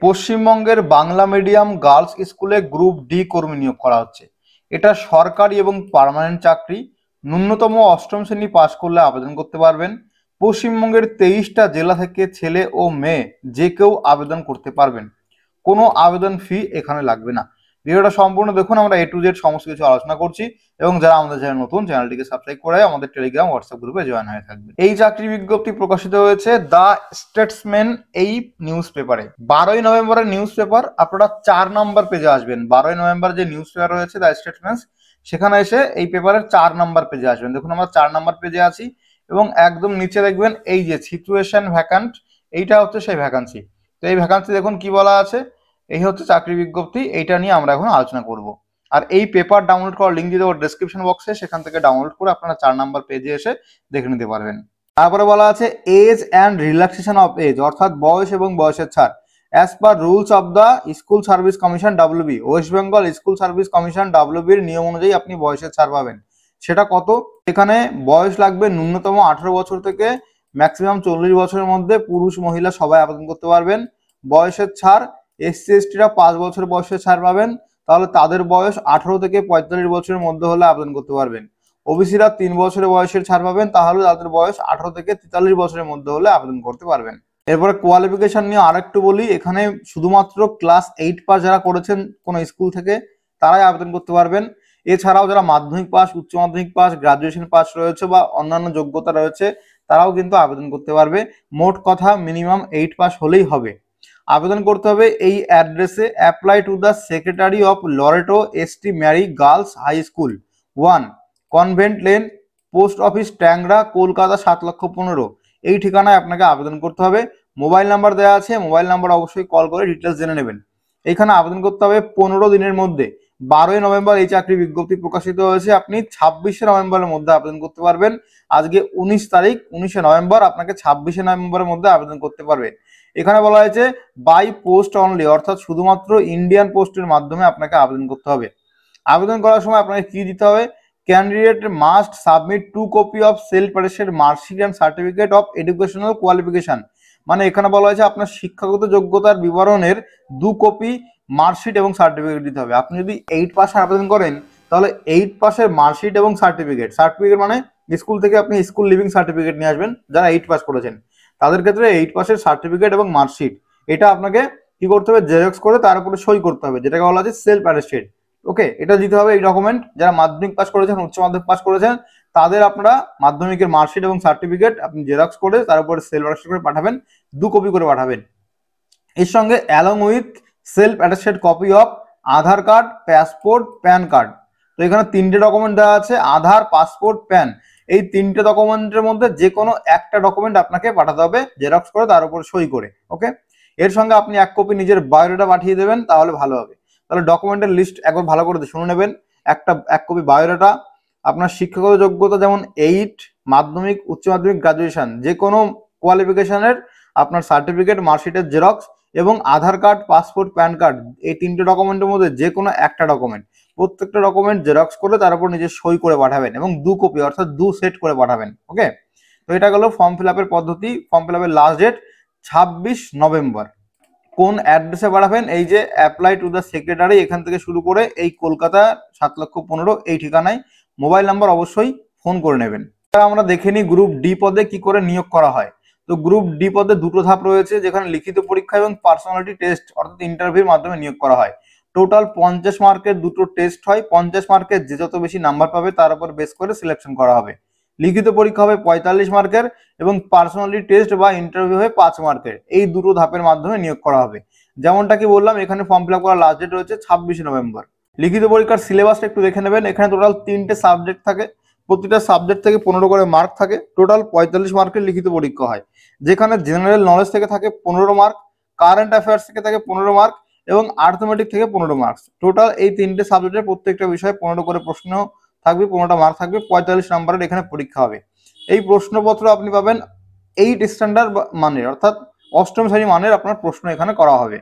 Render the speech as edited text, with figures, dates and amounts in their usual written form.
পশ্চিমবঙ্গের Bangla medium girls স্কুলে group D কর্মী নিয়োগ করা হচ্ছে। এটা সরকারি এবং পার্মানেন্ট চাকরি। ন্যূনতম অষ্টম শ্রেণী পাশ করলে আবেদন করতে পারবেন। পশ্চিমবঙ্গের 23টা জেলা থেকে ছেলে ও মেয়ে যে কেউ আবেদন করতে পারবেন। কোনো আবেদন ফি এখানে লাগবে না। ভিডিওটা সম্পূর্ণ দেখুন, আমরা A to Z সমস্ত কিছু আলোচনা করছি। এবং যারা আমাদের চ্যানেল নতুন, চ্যানেলটিকে সাবস্ক্রাইব করে আমাদের টেলিগ্রাম হোয়াটসঅ্যাপ গ্রুপে জয়েন হয়ে থাকবে। এই চাকরি বিজ্ঞপ্তি প্রকাশিত হয়েছে দ্য স্টেটসম্যান এই নিউজ পেপারে। 12ই নভেম্বরের নিউজ পেপার। আপনারা 4 নম্বর পেজে আসবেন। 12ই নভেম্বর যে নিউজ পেপার রয়েছে দ্য স্টেটসম্যান, সেখানে এসে এই পেপারের 4 নম্বর পেজে আসবেন। দেখুন আমরা 4 নম্বর পেজে আছি এবং একদম নিচে দেখবেন এই যে সিচুয়েশন ভ্যাকান্ট, এইটা হচ্ছে সেই ভ্যাকান্সি। তো এই ভ্যাকান্সি দেখুন কি বলা আছে, এই হচ্ছে চাকরি বিজ্ঞপ্তি। এইটা নিয়ে আমরা এখন আলোচনা করব। আর এই পেপার ডাউনলোড করার লিঙ্ক দিয়ে দেবো ডেসক্রিপশন বক্সে, সেখান থেকে ডাউনলোড করে আপনারা 4 নম্বর পেজে এসে দেখে নিতে পারবেন। তারপরে বলা আছে age and relaxation of age, অর্থাৎ বয়স এবং বয়সের ছাড়। As per rules of the School Service Commission WB, West Bengal School Service Commission WB-র নিয়ম অনুযায়ী আপনি বয়সের ছাড় পাবেন। সেটা কত? এখানে বয়স লাগবে ন্যূনতম 18 বছর থেকে ম্যাক্সিমাম 40 বছরের মধ্যে। পুরুষ মহিলা সবাই আবেদন করতে পারবেন। বয়সের ছাড়, SC ST-রা 5 বছর বয়সের ছাড় পাবেন, তাহলে তাদের বয়স 18 থেকে 45 বছরের মধ্যে হলে আবেদন করতে পারবেন। OBC-রা 3 বছরের বয়সের ছাড় পাবেন, তাহলে তাদের বয়স 18 থেকে 43 বছরের মধ্যে হলে আবেদন করতে পারবেন। এরপরে কোয়ালিফিকেশন নিয়ে আরেকটু বলি। এখানে শুধুমাত্র ক্লাস 8 পাস যারা করেছেন কোনো স্কুল থেকে তারাই আবেদন করতে পারবেন। এছাড়াও যারা মাধ্যমিক পাস, উচ্চ মাধ্যমিক পাস, গ্রাজুয়েশন পাস রয়েছে বা অন্যান্য যোগ্যতা রয়েছে তারাও কিন্তু আবেদন করতে পারবে। মোট কথা মিনিমাম 8 পাস হলেই হবে। আবেদন করতে হবে এই অ্যাড্রেসে: apply to the secretary of Loreto ST Mary girls high school 1, convent lane, post office Tangra, Kolkata 7,15,000। এই ঠিকানায় আপনাকে আবেদন করতে হবে। মোবাইল নাম্বার দেওয়া আছে, মোবাইল নাম্বার অবশ্যই কল করে ডিটেলস জেনে নেবেন। এখানে আবেদন করতে হবে 15 দিনের মধ্যে। 12ই নভেম্বর এই চাকরি বিজ্ঞপ্তি প্রকাশিত হয়েছে, আপনি 26শে নভেম্বরের মধ্যে আবেদন করতে পারবেন। আজকে 19 তারিখ, 19শে নভেম্বর, আপনাকে 26শে নভেম্বরের মধ্যে আবেদন করতে পারবে। এখানে বলা হয়েছে বাই পোস্ট অনলি, অর্থাৎ শুধুমাত্র ইন্ডিয়ান পোস্টের মাধ্যমে আপনাকে আবেদন করতে হবে। আবেদন করার সময় আপনাকে কি দিতে হবে? Candidate must submit 2 copy of self attested marksheet and certificate of educational qualification. মানে এখানে বলা হয়েছে আপনার শিক্ষাগত যোগ্যতার বিবরণের 2 কপি মার্কশিট এবং সার্টিফিকেট দিতে হবে। আপনি যদি 8 পাসে আবেদন করেন তাহলে 8 পাসের মার্কশিট এবং সার্টিফিকেট মানে স্কুল থেকে আপনি স্কুল লিভিং সার্টিফিকেট নিয়ে আসবেন। যারা 8 পাস করেছেন তাদের ক্ষেত্রে 8 পাসের সার্টিফিকেট এবং মার্কশিট, এটা আপনাকে কি করতে হবে? জেরক্স করে তার উপরে সই করতে হবে, যেটাকে বলা হচ্ছে সেলফ অ্যাটেস্টেড। ওকে, এটা দিতে হবে এই ডকুমেন্ট। যারা মাধ্যমিক পাস করেছেন, উচ্চ মাধ্যমিক পাস করেছেন, তাদের আপনারা মাধ্যমিকের মার্কশিট এবং সার্টিফিকেট আপনি জেরক্স করে তার উপরে সেলফ অ্যাটেস্টেড করে পাঠাবেন, 2 কপি করে পাঠাবেন। এর সঙ্গে along with self attested copy of Aadhaar card, passport, pan card. তো এখানে 3টে ডকুমেন্ট দেওয়া আছে, আধার, পাসপোর্ট, প্যান। এই 3টে ডকুমেন্টের মধ্যে যে কোনো একটা ডকুমেন্ট আপনাকে পাঠাতে হবে জেরক্স করে তার উপর সই করে। ওকে, এর সঙ্গে আপনি 1 কপি নিজের বায়োডাটা পাঠিয়ে দেবেন, তাহলে ভালো হবে। তাহলে ডকুমেন্টের লিস্ট একবার ভালো করে শুনে নেবেন। 1 কপি বায়োডাটা, আপনার শিক্ষাগত যোগ্যতা যেমন 8, মাধ্যমিক, উচ্চ মাধ্যমিক, গ্রাজুয়েশন, যে কোনো কোয়ালিফিকেশনের আপনার সার্টিফিকেট, মার্কশিটের জেরক্স এবং আধার কার্ড, পাসপোর্ট, প্যান কার্ড, এই 3টে ডকুমেন্টের মধ্যে যে কোনো একটা ডকুমেন্ট, প্রত্যেকটা ডকুমেন্ট জেরক্স করে তার উপর নিজে সই করে পাঠাবেন এবং 2 কপি অর্থাৎ 2 সেট করে পাঠাবেন। ওকে, তো এটা গেল ফর্ম ফিল আপের পদ্ধতি। ফর্ম ফিল আপের লাস্ট ডেট 26 নভেম্বর। কোন অ্যাড্রেসে পাঠাবেন? এই যে অ্যাপ্লাই টু দ্য সেক্রেটারি, এখান থেকে শুরু করে এই কলকাতা 7,15,000 এই ঠিকানায়। মোবাইল নাম্বার অবশ্যই ফোন করে নেবেন। আমরা দেখে নিই গ্রুপ ডি পদে কি করে নিয়োগ করা হয়। তো গ্রুপ ডি পদে 2টো ধাপ রয়েছে, যেখানে লিখিত পরীক্ষা এবং পার্সোনালিটি টেস্ট অর্থাৎ ইন্টারভিউর মাধ্যমে নিয়োগ করা হয়। টোটাল 50 মার্কের 2টো টেস্ট হয়। 50 মার্কের যে যত বেশি নাম্বার পাবে তার উপর বেস করে সিলেকশন করা হবে। লিখিত পরীক্ষা হবে 45 মার্কের এবং পার্সোনালিটি টেস্ট বা ইন্টারভিউ হবে 5 মার্কের। এই 2টো ধাপের মাধ্যমে নিয়োগ করা হবে। যেমনটা কি বললাম, এখানে ফর্ম ফিল আপ করার লাস্ট ডেট রয়েছে 26 নভেম্বর। লিখিত পরীক্ষার সিলেবাসটা একটু দেখে নেবেন। এখানে টোটাল 3টে সাবজেক্ট থাকে, প্রতিটা সাবজেক্ট থেকে 15 করে মার্ক থাকে। টোটাল 45 মার্কের লিখিত পরীক্ষা হয়, যেখানে জেনারেল নলেজ থেকে থাকে 15 মার্ক, কারেন্ট অ্যাফেয়ার্স থেকে থাকে 15 মার্ক এবং আর্থমেটিক থেকে 15 মার্কস। টোটাল এই 3টে সাবজেক্টের প্রত্যেকটা বিষয়ে 15 করে প্রশ্ন থাকবে, 15টা মার্ক থাকবে। 45 নম্বরের এখানে পরীক্ষা হবে। এই প্রশ্নপত্র আপনি পাবেন 8 স্ট্যান্ডার্ড মানের, অর্থাৎ 8ম শ্রেণী মানের আপনার প্রশ্ন এখানে করা হবে।